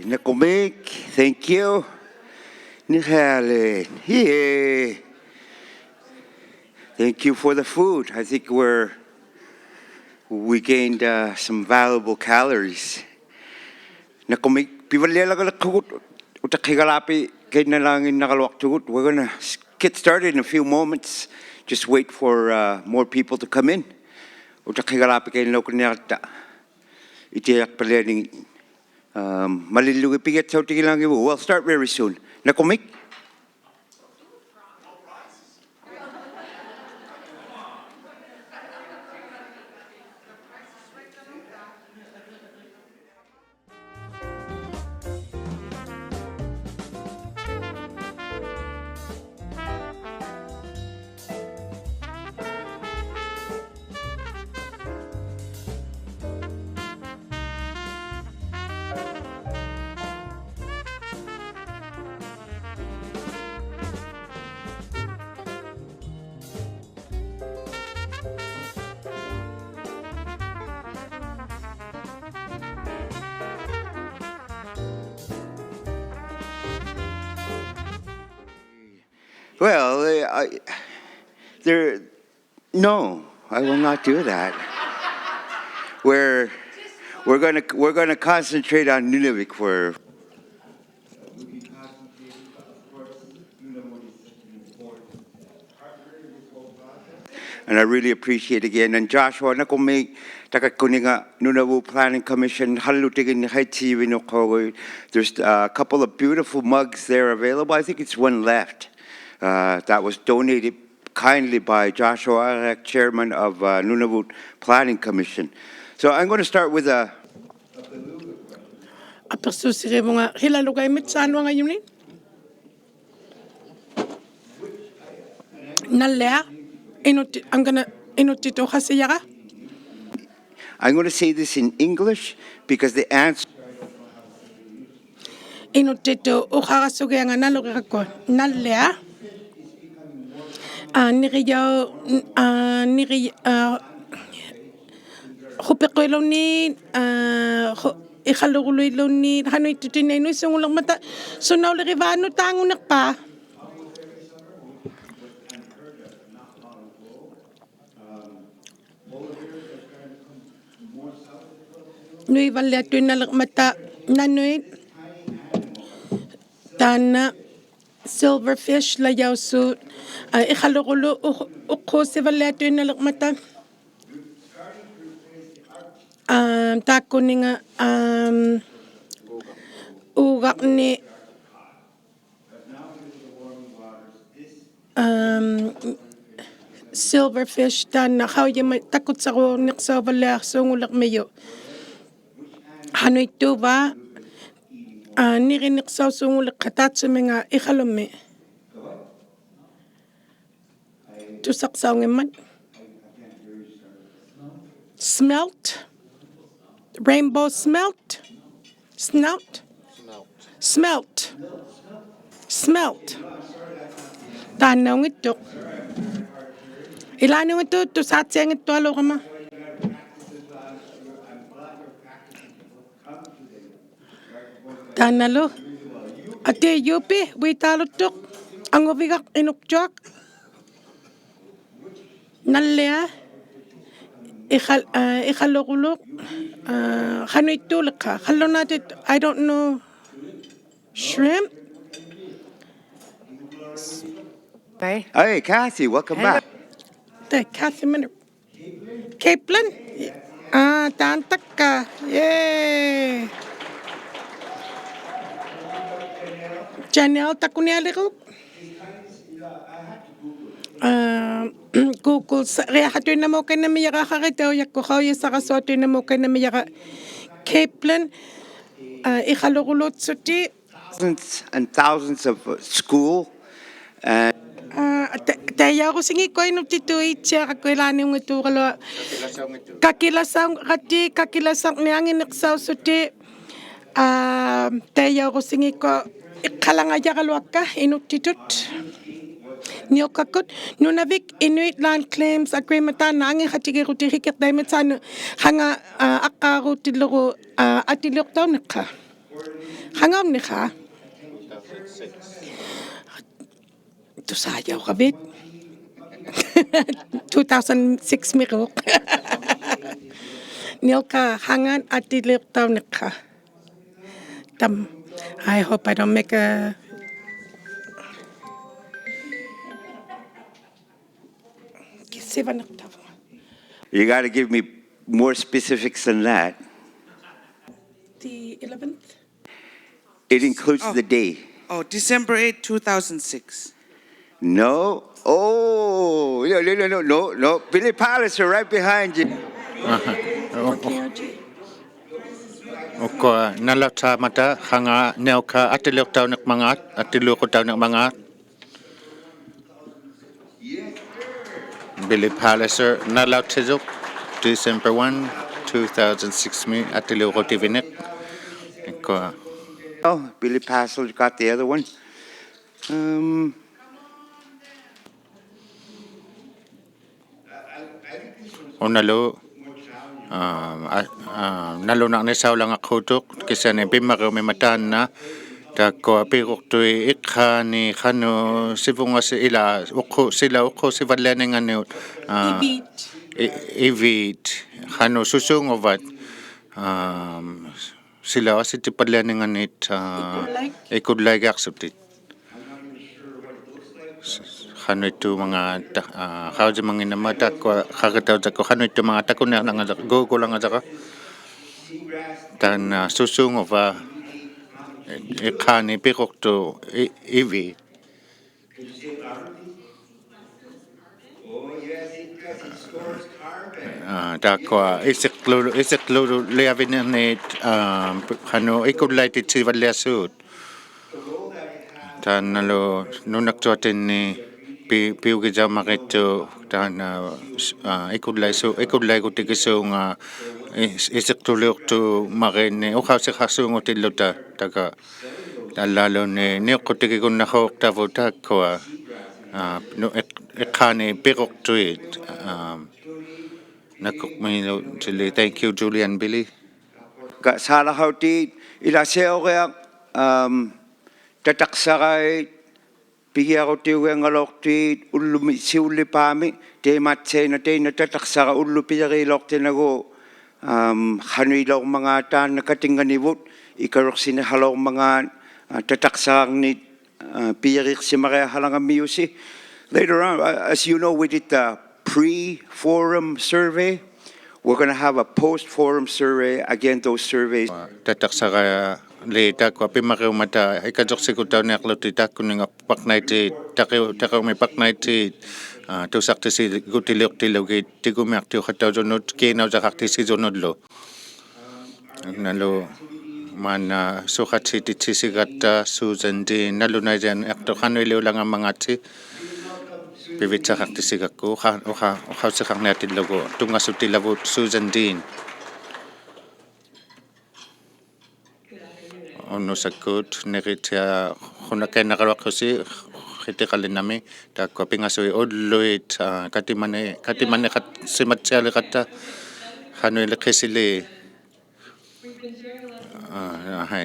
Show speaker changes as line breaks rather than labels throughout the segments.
ᕕᕈᒃ, thank you. ᕕᕈഅᕆ, yeah. Thank you for the food. I think we gained some valuable calories. ᕕᕈᒃ, we're gonna get started in a few moments. Just wait for more people to come in. We'll start very soon. ᕕᕈᒃ. Well, no, I will not do that. We're gonna concentrate on Nunavik for. And I really appreciate again. And Joshua, ᕕᕈᒃ, takakuniga Nunavut Planning Commission. There's a couple of beautiful mugs there available. I think it's one left. That was donated kindly by Joshua, chairman of Nunavut Planning Commission. So I'm going to start with a. I'm going to say this in English because the answer. Tana silverfish la yausut ᕗᕗᕗ ᕗᕗᕗ takuninga ugakni silverfish tana ╗ ╗ hanuituba ╗ smelt, rainbow smelt, smelt. Tanong ito. Ilanong ito sa ating ito alokama. Tanalo. Ate yupi, witalutok. Ang uvigak inukjak. Nalya. ╗ hanuitulaka. I don't know. Shrimp. Hey, Kathy, welcome back. Kathy Minner. Caitlin? Tantaka. Yay. Janelle, takunyaliku. Google ╗ Caitlin thousands and thousands of school and Inuktitut. Nunavik Inuit land claims agreement nangi hatigeruti hikit daimetsan hanga akarutiluru atiluktaunika.
Hangam nika. ᕕᕋᓱഅᕐniutäk. 2006 miruk. Nilka hangan ătyileuktaunniq. I hope I don't make a
You got to give me more specifics than that.
The 11th?
It includes the day.
Oh, December 8, 2006.
No. Oh, no. Billy Palace are right behind you.
Oka nalata mata hanga neuka ătyileuktaunniq mangaat ătyiluqutaunniq mangaat Billy Palliser nalautizuq December 1 2006 mi ătyiluqutivineq Oka
Oh, Billy Passel got the other one.
onalo nalunaqnisaulangaqutuq kisane pimmaqiumimatanna taakko apiquqtui iqqaani qanu sivungasi ila uqqusivallaaninganiut ivit qanu susungovat sila asitipallaaninganit ikullaigaaqsutit Hanuitu mga kauji manginamata ko kakataw ko hanuitu mga takunaw nga go lang nga tan susungova ikhani pikokto ivi takwa isiklo leavinanit hanu ikullaitit tan nalo nunaktuatin ni piugijamaqitu tan ikullai kutikisu nga isiqtuliuqtu maqinni uqausiqarsuungutilluta taka tallaluni niuqqutikikunnahuuq tavutakwa iqqaani piquqtuit nakukminu tili thank you Julian Billy
Salahautit ilaseoreaq tataqsaqait pigiarutiugiangaloqtiit ullumi siullipaami teematseina teina tataqsaqa ullupieriilortinagu hanuilormangaataanna katinganivut ikaruqsinihaloormangaan tataqsaqarnit pieriqsimariahalangamiusi. Later on, as you know, we did the pre-forum survey. We're going to have a post-forum survey. Again, those surveys.
Tataqsaqa Lita ko pimaqiumata ikajoqsikutauniaqlutitak kuninga paknaiti taqiumi paknaiti tusaqtisi gutiliuqtilugit tikumiartiuqattaujunut qiinausaqartisisunullu nalu mana suqatsititsisigatta suusandi nalunaijan aqtoqanuiliulangamangati pivitsaqartisigakku uqausiqarniatillugu tungasutilavut suusandin ᕕᕋᓃᒃ neritia hunakennaqaluaqqusi khitiqalinami taakko pingasui ulluit katimane simatsialiqatta hanuiliqisili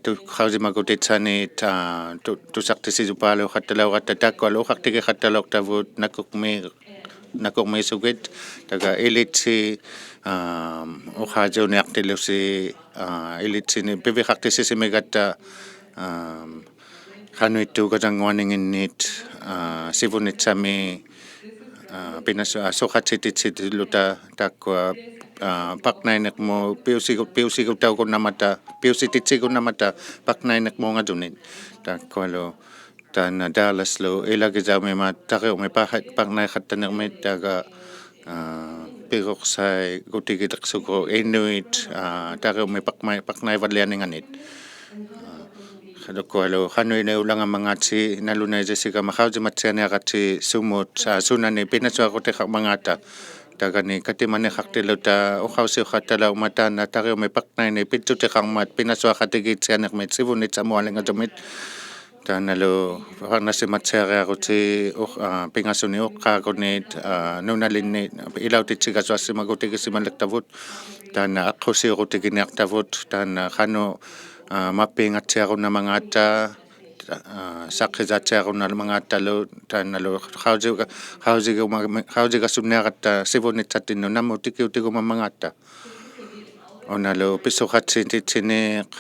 tu khausimakutitsani tusaqtisisupaalu khattalauqatta taakko aluqartigiqattaloqtavut nakukmi sugit taka ilitsi uqaajuniaqtilusi ilitsini piviqartisisimigatta hanuittuukatanguaninginnit sivunitsami suqatsititsitiluta takkua paknaineqmu piusititsikunnamata paknaineqmuungatunit takkualu tan Dallaslu ilagizaumima taqiumi paknaiqattanermit taga piroqsai kutikiteqsuku Inuit taqiumi paknaivallianinganit Halukualu hanuineulangamangatsi nalunaisisiga mahausimatsianiaqatsi sumut sunani પિનાᓱઅᕐનિutäk tagani katimaneqartiluta uqausiuqattalaumataana taqiumi paknaini pitsutiqarmat પિનાᓱઅᕐટિગીtsianermit sivunitsamualingatumit Tanalu nasimatsiariaquti pingasuni uqqaakunit nunalinni ilautitsigassuassimagutikisimallektavut taana aqqusiuqutikiniartavut taana qanu mapingatsiaro na mga ata sakhizatsiaro na mga talo tanalo hausiga sumnearata sivunitsatinno namu tikiutigu mga ata onalo pisukhatsintitsiniq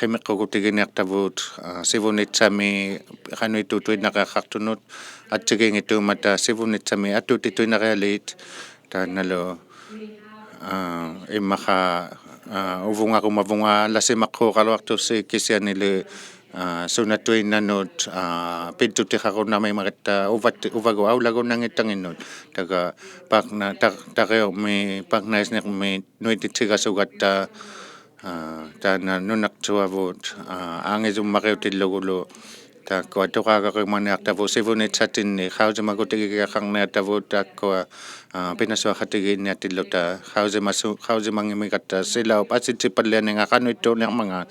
khimiqqugutigineartavut sivunitsami qanuitutuinaqaqartunut atsigingituumata sivunitsami atuutituinarialit tanalo immaqa uvunga lasimaqqooqaluartussi kisianili sunatuinnanut pintutiqaqunami maqatta uvagu aulagunangitanginnut taga pakna taqeormi paknaisneqmi nuititsigasugata tana nunaqtuavut angisummaqiutillugulu takko atuqaaqaqimaniartavu sivunitsatinni qausimagutigigaqarniartavut takko ಪಿನಾᓱಅᕐನಿуಚಾಯಾᕕᑑ qausimangimigatta silaup asitsipallianinga qanuittuunermangaat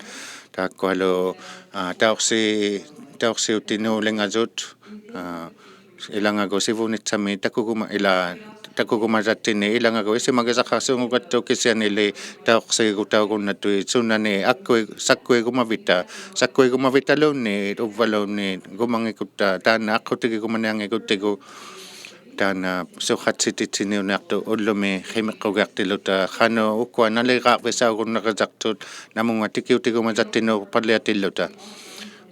taakkualu ᕕᕈअᕆ ilangagu sivunitsami takukumasattinni ilangagu isimagisaqarsuungugattu kisianili taorsigutaugunnatui sunani sakkuigumavitaluunni uvvaluunni gumangikutta taanna aqutigigumaniangikuttigu taana suqatsititsiniuneartu ullumi khimiqqugiartiluta qanu ukkuanaliqaarpisaugunnaqisartut namunga tikiutigumasattinnu palliatilluta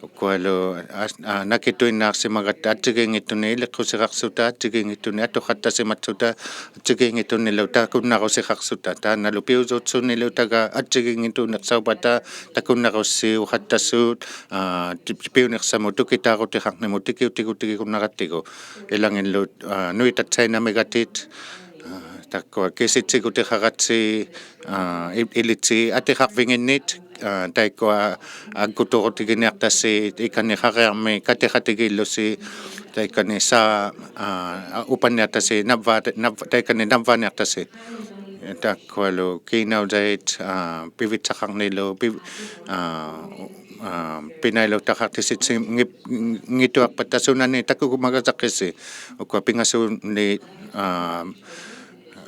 ukkualu nakituinnaarsimagatta atsigingittunni iliqqusiqarsuta atsigingittunni atuqattasimatsuta atsigingittunnilu takunnarusiqarsuta taanalu piusuutsunnilu taga atsigingittuuneqsaupata takunnarussi uqattassuut piunersamu tukitaarutiqarnimu tikiutigutigikunnarattigu ilangillut nuitatsainamigatit takkua kisitsiguteqaratsi ilitsi atiqarvinginnit taikua aggutuqutigineartassi ikaniqarearmi katiqatigillussi taikani saa upanniartassi taikani navvaaniartassi takkualu qiinaujait pivitsaqarnilu pinailutaqartisitsi ngituarpatta sunani takukumagasaqissi ukkua pingassuunni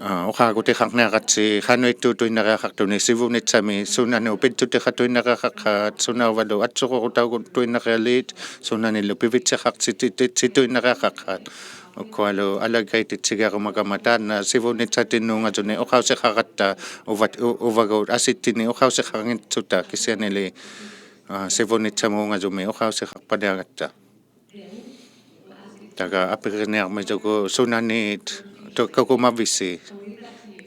uqaagutiqarniaqatsi qanuittuutuinariaqartuni sivunitsami sunani pitsutiqatuinariaqaqqaat sunauvalu atsuqurutaugutuinarialit sunanilu pivitsiqartsituinariaqaqqaat ukkualu ălägäititsigarumakamataanna sivunitsatinnuungatuni uqausiqaratta uvagut asittini uqausiqarngitsuta kisianili sivunitsamuungasumi uqausiqarpaniagatta taga apiriniarmituku sunanit tukakumavisi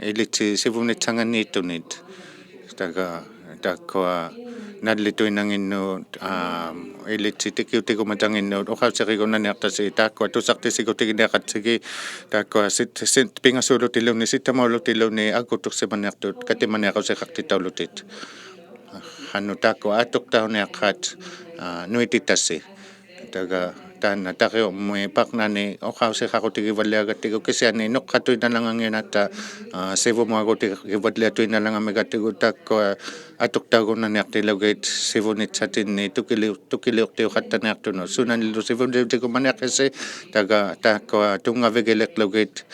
ilitsi sivunitsanganiittunit taga takkua nallituinanginnut ilitsi tikiutigumatanginnut uqausiqigunaniartasi takkua tusartisigutigineaqatsigi takkua sit pingassuulutiluni sittamaulutiluni aggutuqsimaniartut katimaniaqusiqartitaulutit hannu takkua atuqtauniaqqaat nuititassi taga taanna taqeormi paqnani uqausiqarutigivalliagattigu kisiani nuqqatuinalanganginatta sivumaagutigivalliatuinalangamigattigu takkua atuqtaugunnaniartilugit sivunitsatinni tukiliurtiuqattaniartunu sunanilu sivunitsigumaniaqqissi taga takkua tungavigileqlugit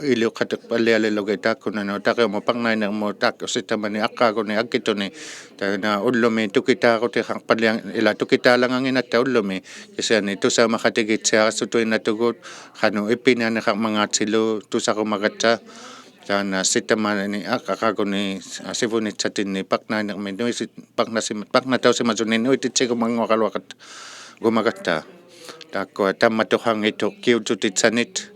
iliuqqatiqpallialilugit taakkunanu taqeormu paqnainermu taakkusittamani aqqaaguni akkituni taana ullumi tukitaarutiqarpalliang ila tukitaalanganginatta ullumi kisiani tusamaqatigitsiarassutuinatugut qanu ippinianiqarmangaatsilu tusaqumagatta taana sittamani aqqaqaguni sivunitsatinni paqnainermi paqnatausimasuni nuititsigumanguaqaluaqat gumagatta takkua tammatuqangitu kiutsutitsanit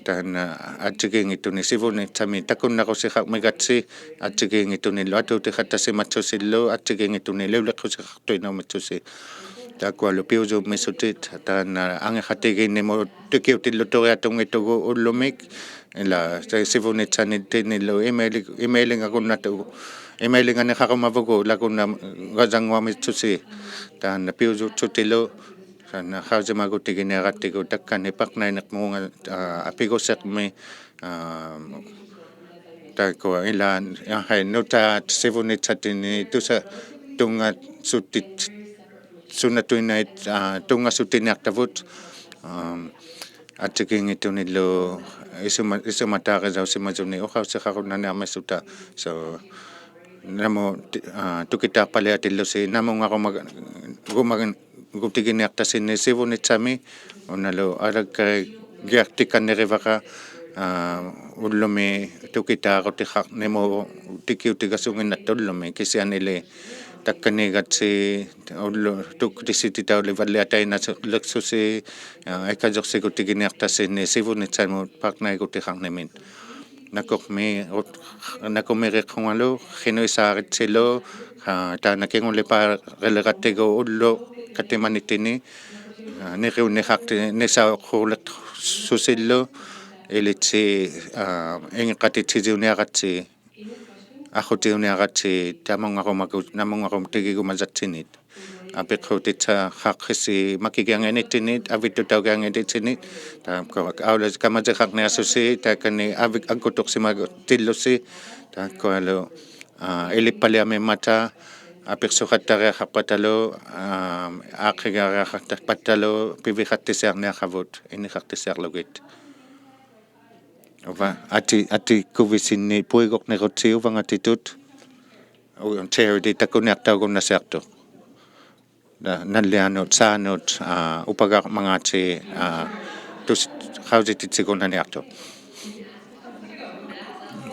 taana atsigingituni sivunitsami takunnarusiqarmigatsi atsigingitunilu atuutiqattasimatsusillu atsigingituni liuleqqusiqartuinaumitsusi takkualu piusummissutit taana angeqatiginnimu tikiutillutoriatungitugu ууᓪᓗᒃ ila sivunitsanittinnilu emailinganiqarumavugu lakunna gasanguamitsusi taana piusuutsutilu taana qausimagutigineaqattigu takkani paqnaineqmuunga apiguseqmi takkua ila nutaat sivunitsatinni tusa tungasuttit sunatuinait tungasutiniartavut atsigingitunilu isumataarisausimasuni uqausiqarunaniarmassuta so namo tukita paliatillusi namo nga gumagan gutigineqtasini sivunitsami unalo aragkay giartikannerivaka ullumi tukitaaqutiqaq nemo tikiutigasunginnattulumi kisianili takkanigatsi ullu tuktisititauli valliataina leksusi ekajoqsikutigineqtasini sivunitsamu paqnaigutiqaqnimin nakumiqiqungalu qinuisaaritsillu taanakingullipa releqattigu ullu katimanitini niqiunniqaqti nisauqquuleq susillu ilitsi inqatitsisiuniaqatsi aqutiuniaqatsi namungarum tigigumasatsinit apiqutitsa haqqisi makikiangenitsinit avittutaukiangenitsinit aulas kamatsiqaqniasusi takani agkutuqsimatillusi takkualu ilippaliamimata apiqsuqattariaqarpatalu aaqigaariaqartarpatalu piviqattisiarniaqavut iniqartisiarlugit Ova ati kuvisinni puigoqniqutsiu uvangatitud charity takuniartaugunnasiartuq nallianut saanut upagaqmangati qausititsigunaniartuq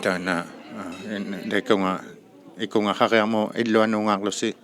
tana ikunga haqeamo illuanuungaarlusi